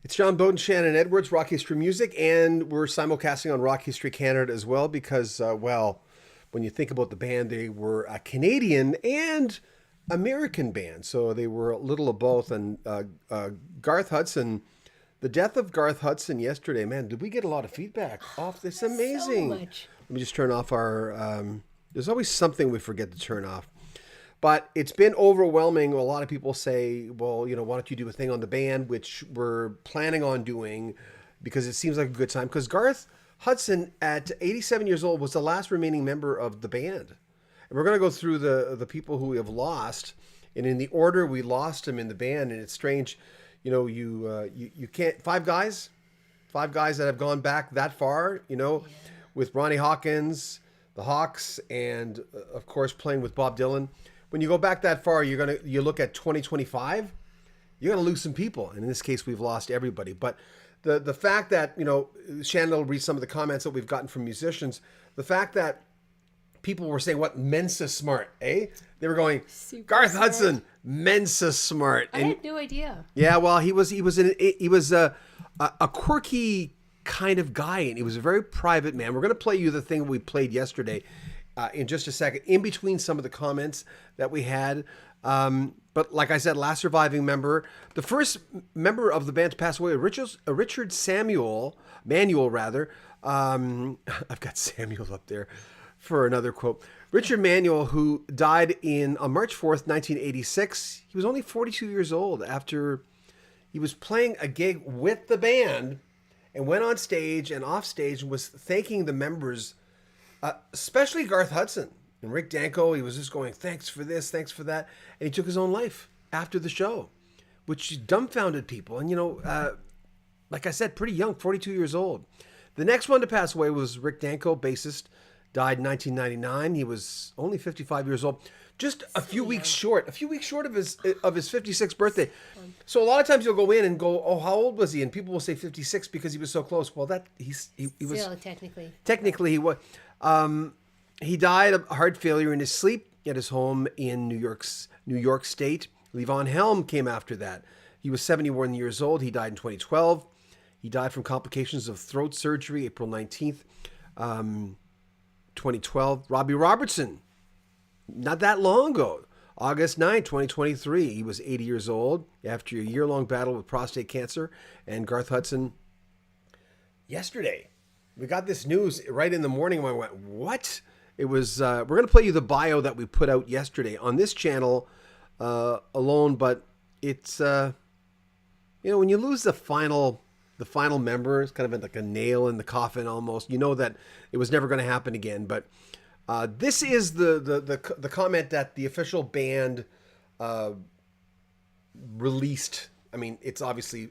It's John Bowden, Shannon Edwards, Rock History Music, and we're simulcasting on Rock History Canada as well because, when you think about the band, they were a Canadian and American band, so they were a little of both. And Garth Hudson, the death of Garth Hudson yesterday, man, did we get a lot of feedback off this? Amazing. So much. Let me just turn off our, there's always something we forget to turn off. But it's been overwhelming. A lot of people say, well, why don't you do a thing on the band, which we're planning on doing because it seems like a good time. Because Garth Hudson, at 87 years old, was the last remaining member of the band. And we're going to go through the people who we have lost. And in the order we lost them in the band. And it's strange, you can't, five guys that have gone back that far, with Ronnie Hawkins, the Hawks, and of course playing with Bob Dylan. When you go back that far, you look at 2025, you're gonna lose some people, and in this case, we've lost everybody. But the fact that Shannon will read some of the comments that we've gotten from musicians. The fact that people were saying, "What Mensa smart, eh?" They were going, Super Garth smart. Hudson, Mensa smart. I had no idea. Yeah, well, he was a quirky kind of guy, and he was a very private man. We're going to play you the thing we played yesterday in just a second, in between some of the comments that we had. But like I said, last surviving member, the first member of the band to pass away, Richard Manuel rather. I've got Samuel up there for another quote. Richard Manuel, who died on March 4th, 1986. He was only 42 years old after he was playing a gig with the band and went on stage and off stage and was thanking the members, especially Garth Hudson and Rick Danko. He was just going, thanks for this, thanks for that. And he took his own life after the show, which dumbfounded people. And, like I said, pretty young, 42 years old. The next one to pass away was Rick Danko, bassist, died in 1999. He was only 55 years old. Just a few weeks short of his 56th birthday. So a lot of times you'll go in and go, oh, how old was he? And people will say 56 because he was so close. Well, he was Still, technically he was. He died of heart failure in his sleep at his home in New York State. Levon Helm came after that. He was 71 years old. He died in 2012. He died from complications of throat surgery, April 19th, 2012. Robbie Robertson, not that long ago, August 9, 2023. He was 80 years old after a year-long battle with prostate cancer. And Garth Hudson, yesterday, we got this news right in the morning when I went, what? It was, we're going to play you the bio that we put out yesterday on this channel alone, but it's, when you lose the final member, it's kind of like a nail in the coffin almost. You know that it was never going to happen again, but this is the comment that the official band released. I mean, it's obviously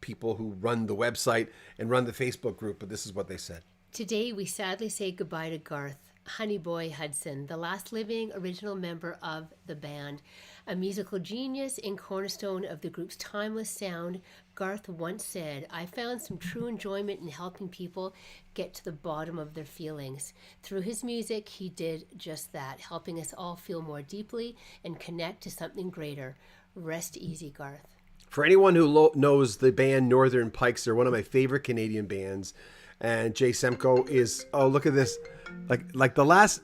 people who run the website and run the Facebook group, but this is what they said. Today, we sadly say goodbye to Garth Honeyboy Hudson, the last living original member of the band. A musical genius and cornerstone of the group's timeless sound, Garth once said, "I found some true enjoyment in helping people get to the bottom of their feelings. Through his music, he did just that, helping us all feel more deeply and connect to something greater. Rest easy, Garth." For anyone who knows the band Northern Pikes, they're one of my favorite Canadian bands. And Jay Semko is, oh, look at this. Like the last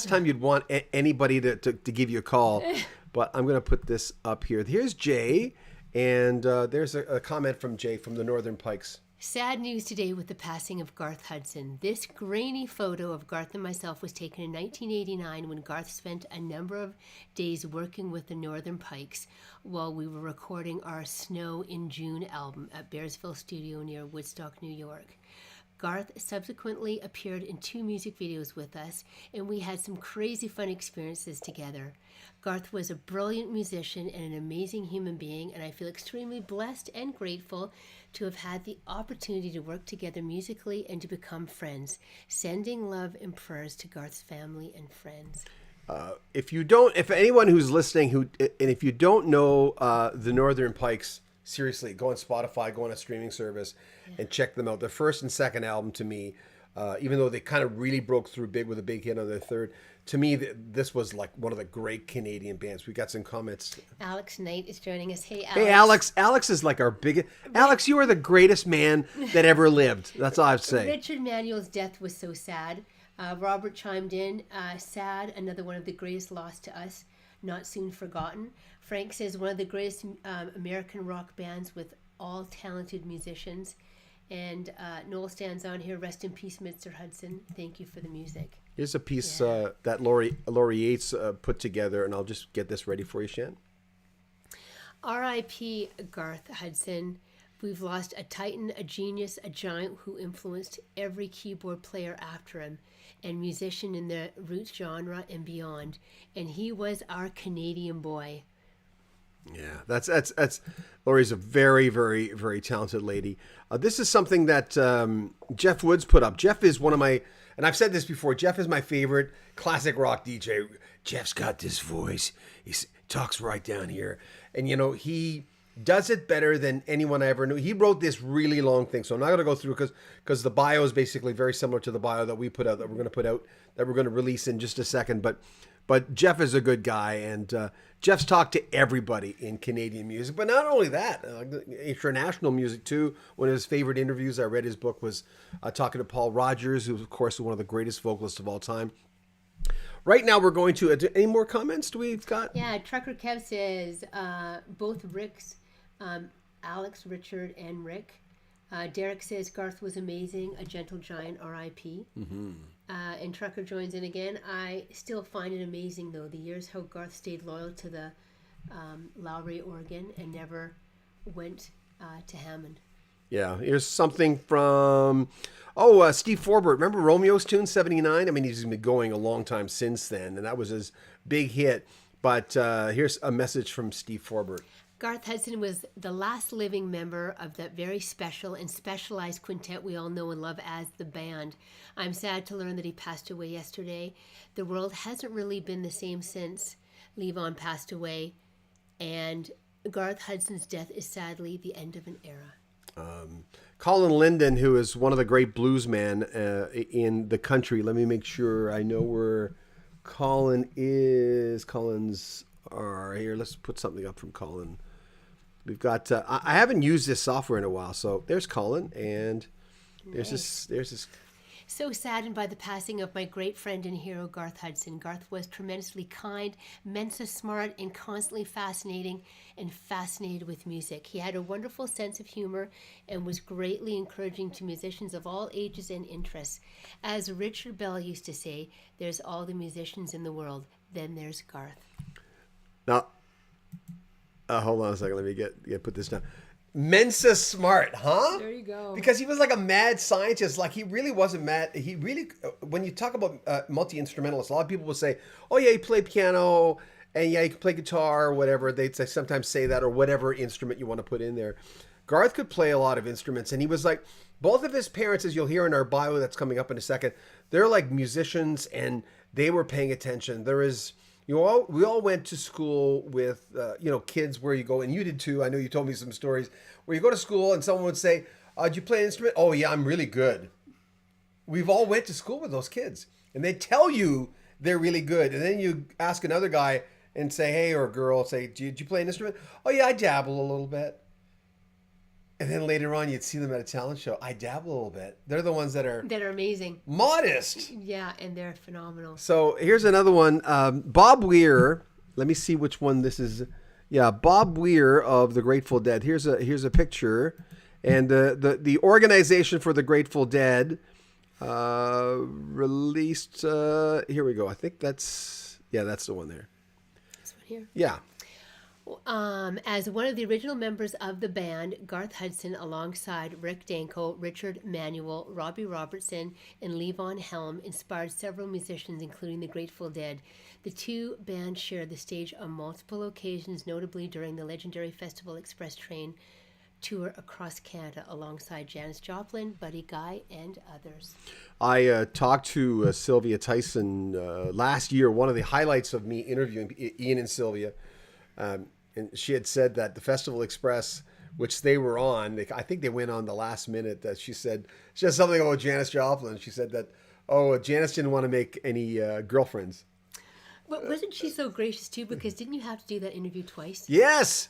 time you'd want anybody to give you a call. But I'm going to put this up here. Here's Jay. And there's a comment from Jay from the Northern Pikes. Sad news today with the passing of Garth Hudson. This grainy photo of Garth and myself was taken in 1989 when Garth spent a number of days working with the Northern Pikes while we were recording our Snow in June album at Bearsville Studio near Woodstock, New York. Garth subsequently appeared in 2 music videos with us, and we had some crazy fun experiences together. Garth was a brilliant musician and an amazing human being, and I feel extremely blessed and grateful to have had the opportunity to work together musically and to become friends. Sending love and prayers to Garth's family and friends. If anyone who's listening, if you don't know the Northern Pikes, seriously, go on Spotify, go on a streaming service, and check them out. Their first and second album, to me, even though they kind of really broke through big with a big hit on their third. To me, this was like one of the great Canadian bands. We got some comments. Alex Knight is joining us. Hey, Alex. Hey, Alex. Alex is like our biggest. Alex, you are the greatest man that ever lived. That's all I have to say. Richard Manuel's death was so sad. Robert chimed in, sad, another one of the greatest lost to us, not soon forgotten. Frank says one of the greatest American rock bands with all talented musicians. And Noel stands on here, rest in peace, Mr. Hudson. Thank you for the music. Here's a piece that Laurie Yates put together, and I'll just get this ready for you, Shan. R.I.P. Garth Hudson. We've lost a titan, a genius, a giant who influenced every keyboard player after him and musician in the roots genre and beyond. And he was our Canadian boy. Yeah, that's Laurie's a very, very, very talented lady. This is something that Jeff Woods put up. Jeff is one of my, and I've said this before, Jeff is my favorite classic rock DJ. Jeff's got this voice. He talks right down here. And, you know, he does it better than anyone I ever knew. He wrote this really long thing, so I'm not going to go through because the bio is basically very similar to the bio that we put out, that we're going to release in just a second. But Jeff is a good guy, and Jeff's talked to everybody in Canadian music. But not only that, international music too. One of his favorite interviews I read his book was talking to Paul Rogers, who of course is one of the greatest vocalists of all time. Right now we're going to, any more comments do we've got? Yeah, Trucker Kev says, both Ricks, Alex, Richard, and Rick. Derek says, Garth was amazing, a gentle giant, R.I.P. Mm-hmm. And Trucker joins in again. I still find it amazing, though, the years how Garth stayed loyal to the Lowry organ and never went to Hammond. Yeah, here's something from, Steve Forbert. Remember Romeo's Tune, 79? I mean, he's been going a long time since then, and that was his big hit. But here's a message from Steve Forbert. Garth Hudson was the last living member of that very special and specialized quintet we all know and love as the band. I'm sad to learn that he passed away yesterday. The world hasn't really been the same since Levon passed away, and Garth Hudson's death is sadly the end of an era. Colin Linden, who is one of the great bluesmen in the country. Let me make sure I know where Colin is. Collins are here. Let's put something up from Colin. We've got, I haven't used this software in a while. So there's Colin, and there's this. So saddened by the passing of my great friend and hero, Garth Hudson. Garth was tremendously kind, Mensa smart, and constantly fascinating and fascinated with music. He had a wonderful sense of humor and was greatly encouraging to musicians of all ages and interests. As Richard Bell used to say, there's all the musicians in the world, then there's Garth. Now, hold on a second. Let me get put this down. Mensa smart, huh? There you go. Because he was like a mad scientist. Like, he really wasn't mad. He really, when you talk about multi-instrumentalists, a lot of people will say, oh yeah, he played piano, and yeah, he can play guitar or whatever. They sometimes say that, or whatever instrument you want to put in there. Garth could play a lot of instruments, and he was like, both of his parents, as you'll hear in our bio that's coming up in a second, they're like musicians, and they were paying attention. We all went to school with, kids where you go, and you did too. I know you told me some stories where you go to school and someone would say, did you play an instrument? Oh yeah, I'm really good. We've all went to school with those kids, and they tell you they're really good. And then you ask another guy and say, hey, or a girl, say, did you play an instrument? Oh yeah, I dabble a little bit. And then later on, you'd see them at a talent show. I dabble a little bit. They're the ones that are amazing. Modest. Yeah, and they're phenomenal. So here's another one. Bob Weir. Let me see which one this is. Yeah, Bob Weir of the Grateful Dead. Here's a picture. And the organization for the Grateful Dead released, here we go. I think that's the one there. This one here? Yeah. As one of the original members of the band, Garth Hudson, alongside Rick Danko, Richard Manuel, Robbie Robertson, and Levon Helm, inspired several musicians, including the Grateful Dead. The two bands shared the stage on multiple occasions, notably during the legendary Festival Express Train tour across Canada, alongside Janis Joplin, Buddy Guy, and others. I talked to Sylvia Tyson last year. One of the highlights of me interviewing Ian and Sylvia. And she had said that the Festival Express which they were on. I think they went on the last minute. That she said something about Janis Joplin. She said that, Janis didn't want to make any girlfriends. But wasn't she so gracious too? Because didn't you have to do that interview twice? Yes.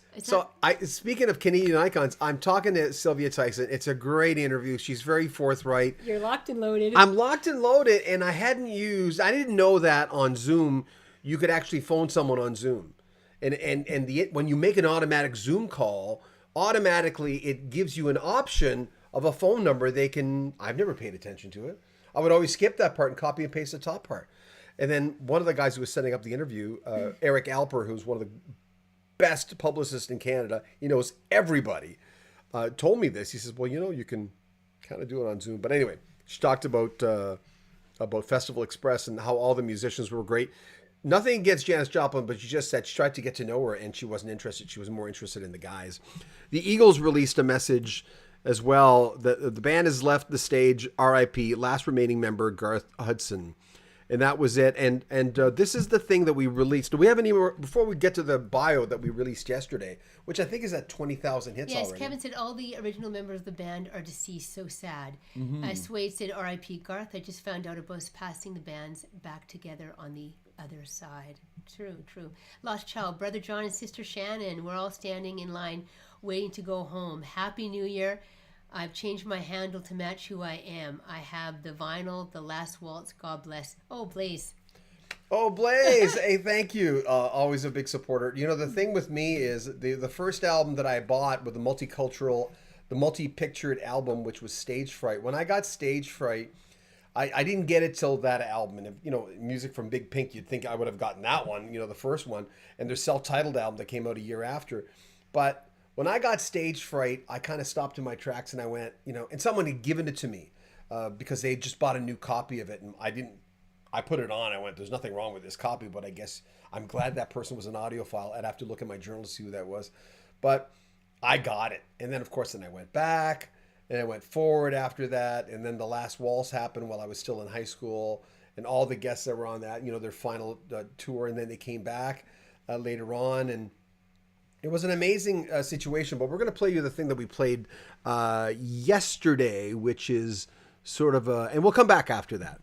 Speaking of Canadian icons, I'm talking to Sylvia Tyson. It's a great interview. She's very forthright. You're locked and loaded. I'm locked and loaded, and I didn't know that on Zoom you could actually phone someone on Zoom, and when you make an automatic Zoom call, automatically it gives you an option of a phone number. I've never paid attention to it. I would always skip that part and copy and paste the top part. And then one of the guys who was setting up the interview, Eric Alper, who's one of the best publicists in Canada, he knows everybody, told me this. He says, well, you can kind of do it on Zoom. But anyway, she talked about Festival Express and how all the musicians were great. Nothing against Janis Joplin, but she just said she tried to get to know her and she wasn't interested. She was more interested in the guys. The Eagles released a message as well. The band has left the stage, RIP, last remaining member, Garth Hudson. And that was it. And this is the thing that we released. Do we have any more, before we get to the bio that we released yesterday, which I think is at 20,000 hits already? Yes, Kevin said all the original members of the band are deceased, so sad. Swade said, R.I.P. Garth, I just found out about us passing the bands back together on the other side. True. Lost child, brother John and sister Shannon, we're all standing in line waiting to go home. Happy New Year. I've changed my handle to match who I am. I have the vinyl, The Last Waltz, God bless. Oh, Blaze. Oh, Blaze. Hey, thank you. Always a big supporter. The thing with me is the first album that I bought with the multi-pictured album, which was Stage Fright. When I got Stage Fright, I didn't get it till that album. And, music from Big Pink, you'd think I would have gotten that one, the first one, and their self-titled album that came out a year after. But when I got Stage Fright, I kind of stopped in my tracks and I went, and someone had given it to me because they had just bought a new copy of it. And I put it on. I went, there's nothing wrong with this copy, but I guess I'm glad that person was an audiophile. I'd have to look at my journal to see who that was. But I got it. And then, of course, I went back and I went forward after that. And then The Last Waltz happened while I was still in high school. And all the guests that were on that, their final tour. And then they came back later on. And it was an amazing situation, but we're going to play you the thing that we played yesterday, which is sort of and we'll come back after that.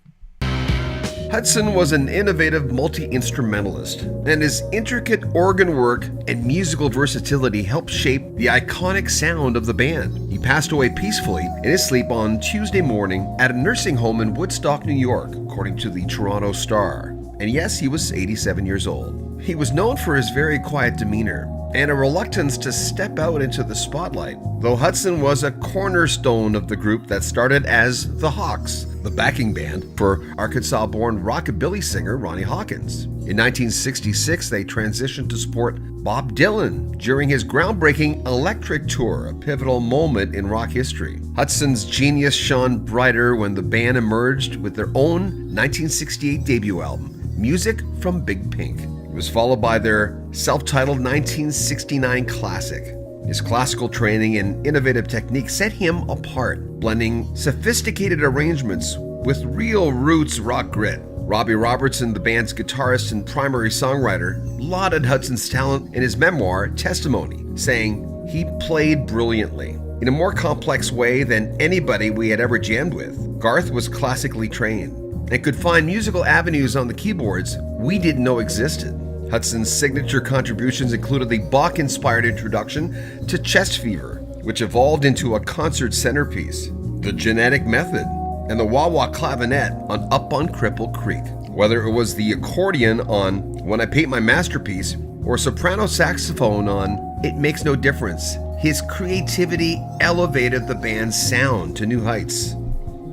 Hudson was an innovative multi-instrumentalist, and his intricate organ work and musical versatility helped shape the iconic sound of the band. He passed away peacefully in his sleep on Tuesday morning at a nursing home in Woodstock, New York, according to the Toronto Star. And yes, he was 87 years old. He was known for his very quiet demeanor and a reluctance to step out into the spotlight, though Hudson was a cornerstone of the group that started as the Hawks, the backing band for Arkansas-born rockabilly singer Ronnie Hawkins. In 1966, they transitioned to support Bob Dylan during his groundbreaking Electric Tour, a pivotal moment in rock history. Hudson's genius shone brighter when the band emerged with their own 1968 debut album, Music from Big Pink. It was followed by their self-titled 1969 classic. His classical training and innovative technique set him apart, blending sophisticated arrangements with real roots rock grit. Robbie Robertson, the band's guitarist and primary songwriter, lauded Hudson's talent in his memoir, Testimony, saying he played brilliantly in a more complex way than anybody we had ever jammed with. Garth was classically trained and could find musical avenues on the keyboards we didn't know existed. Hudson's signature contributions included the Bach-inspired introduction to Chest Fever, which evolved into a concert centerpiece, the Genetic Method, and the wah-wah clavinet on Up on Cripple Creek. Whether it was the accordion on When I Paint My Masterpiece or soprano saxophone on It Makes No Difference, his creativity elevated the band's sound to new heights.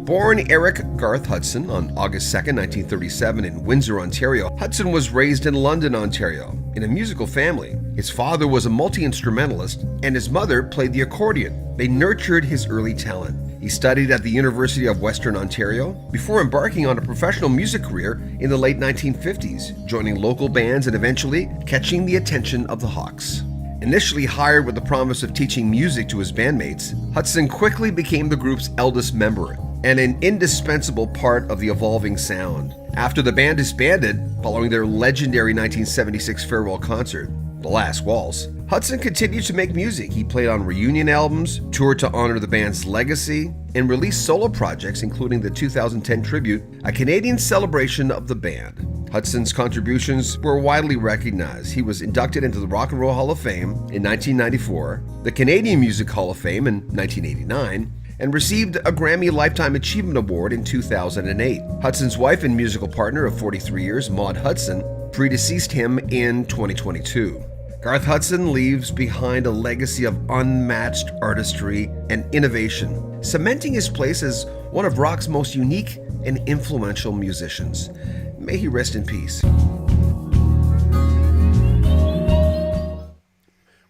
Born Eric Garth Hudson on August 2, 1937 in Windsor, Ontario, Hudson was raised in London, Ontario, in a musical family. His father was a multi-instrumentalist and his mother played the accordion. They nurtured his early talent. He studied at the University of Western Ontario before embarking on a professional music career in the late 1950s, joining local bands and eventually catching the attention of the Hawks. Initially hired with the promise of teaching music to his bandmates, Hudson quickly became the group's eldest member and an indispensable part of the evolving sound. After the band disbanded, following their legendary 1976 farewell concert, The Last Waltz, Hudson continued to make music. He played on reunion albums, toured to honor the band's legacy, and released solo projects including the 2010 tribute, a Canadian celebration of the band. Hudson's contributions were widely recognized. He was inducted into the Rock and Roll Hall of Fame in 1994, the Canadian Music Hall of Fame in 1989, and received a Grammy Lifetime Achievement Award in 2008. Hudson's wife and musical partner of 43 years, Maud Hudson, predeceased him in 2022. Garth Hudson leaves behind a legacy of unmatched artistry and innovation, cementing his place as one of rock's most unique and influential musicians. May he rest in peace.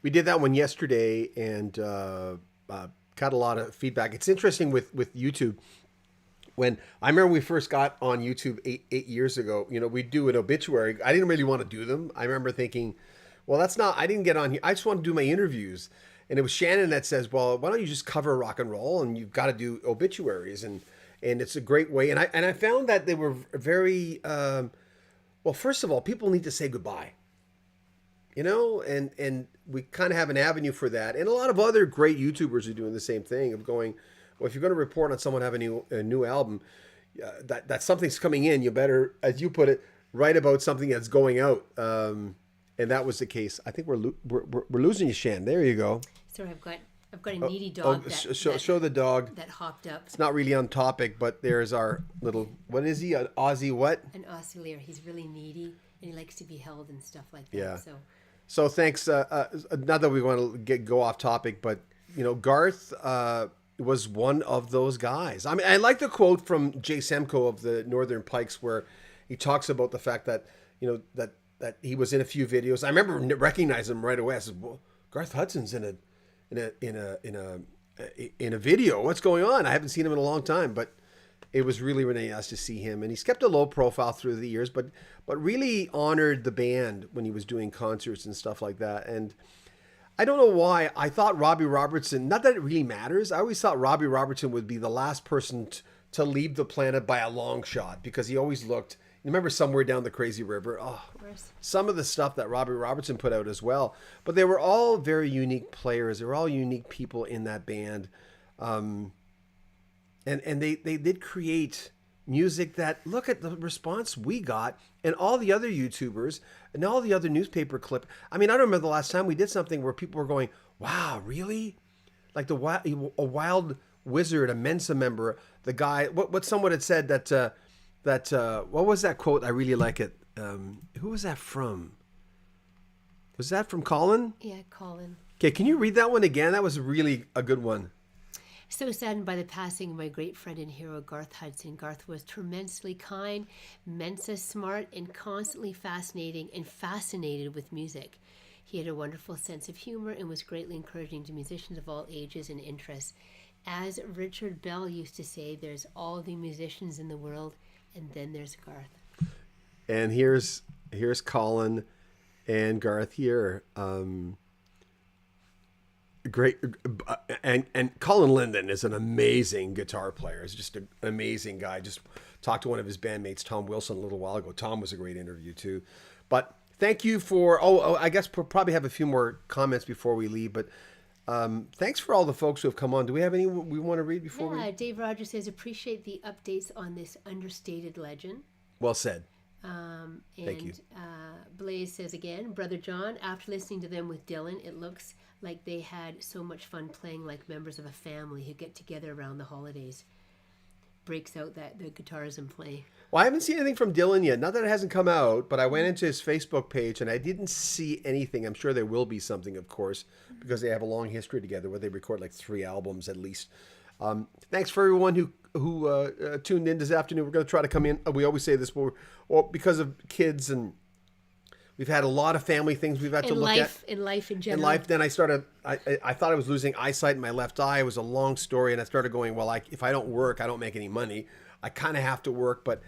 We did that one yesterday and got a lot of feedback. It's interesting with YouTube. When I remember we first got on YouTube eight years ago, we'd do an obituary. I didn't really want to do them. I remember thinking, well, I didn't get on here. I just want to do my interviews. And it was Shannon that says, well, why don't you just cover rock and roll and you've got to do obituaries. And it's a great way. And I found that they were very, well, first of all, people need to say goodbye, and we kind of have an avenue for that. And a lot of other great YouTubers are doing the same thing of going, well, if you're going to report on someone having a new album, that something's coming in, you better, as you put it, write about something that's going out. And that was the case. I think we're losing you, Shan. There you go. So I've got a needy dog. Show the dog that hopped up. It's not really on topic, but there's our little. What is he? An Aussie what? An Oscillator. He's really needy and he likes to be held and stuff like that. Yeah. So thanks. Not that we want to go off topic, but Garth was one of those guys. I mean, I like the quote from Jay Semko of the Northern Pikes where he talks about the fact that that he was in a few videos. I remember recognizing him right away. I said, "Well, Garth Hudson's in a video. What's going on? I haven't seen him in a long time." But it was really, really nice to see him, and he's kept a low profile through the years, but really honored the band when he was doing concerts and stuff like that. And I don't know why I thought Robbie Robertson. Not that it really matters. I always thought Robbie Robertson would be the last person to leave the planet by a long shot because he always looked. Remember Somewhere Down the Crazy River? Oh, some of the stuff that Robbie Robertson put out as well. But they were all very unique players. They were all unique people in that band. And they did create music that, look at the response we got and all the other YouTubers and all the other newspaper clip. I mean, I don't remember the last time we did something where people were going, wow, really? Like a Wild Wizard, a Mensa member, the guy, what someone had said that what was that quote? I really like it. Who was that from? Was that from Colin? Yeah, Colin. Okay, can you read that one again? That was really a good one. So saddened by the passing of my great friend and hero, Garth Hudson. Garth was tremendously kind, Mensa smart, and constantly fascinated with music. He had a wonderful sense of humor and was greatly encouraging to musicians of all ages and interests. As Richard Bell used to say, there's all the musicians in the world, and then there's Garth. And here's Colin and Garth here. Great. And Colin Linden is an amazing guitar player. He's just an amazing guy. Just talked to one of his bandmates, Tom Wilson, a little while ago. Tom was a great interview too. But thank you for, I guess we'll probably have a few more comments before we leave, but thanks for all the folks who have come on. Do we have any we want to read before we? Dave Rogers says, appreciate the updates on this understated legend. Well said. Thank you. Blaze says again, Brother John, after listening to them with Dylan, it looks like they had so much fun playing like members of a family who get together around the holidays. Breaks out the guitars and play. Well, I haven't seen anything from Dylan yet. Not that it hasn't come out, but I went into his Facebook page and I didn't see anything. I'm sure there will be something, of course, because they have a long history together where they record like 3 albums at least. Thanks for everyone who tuned in this afternoon. We're going to try to come in. We always say this, but because of kids and we've had a lot of family things we've had to look at. In life in general. In life, then I thought I was losing eyesight in my left eye. It was a long story, and I started going, well, if I don't work, I don't make any money. I kind of have to work, but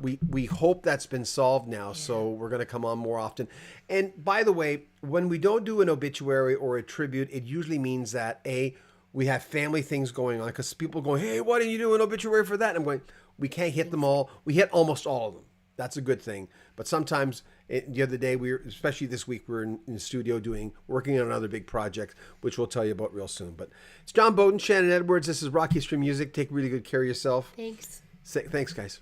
we hope that's been solved now, so we're going to come on more often. And by the way, when we don't do an obituary or a tribute, it usually means that, we have family things going on, because people are going, hey, why didn't you do an obituary for that? And I'm going, we can't hit them all. We hit almost all of them. That's a good thing. But sometimes, the other day, especially this week, we were in the studio working on another big project, which we'll tell you about real soon. But it's John Bowden, Shannon Edwards. This is Rock History Music. Take really good care of yourself. Thanks. Thanks, guys.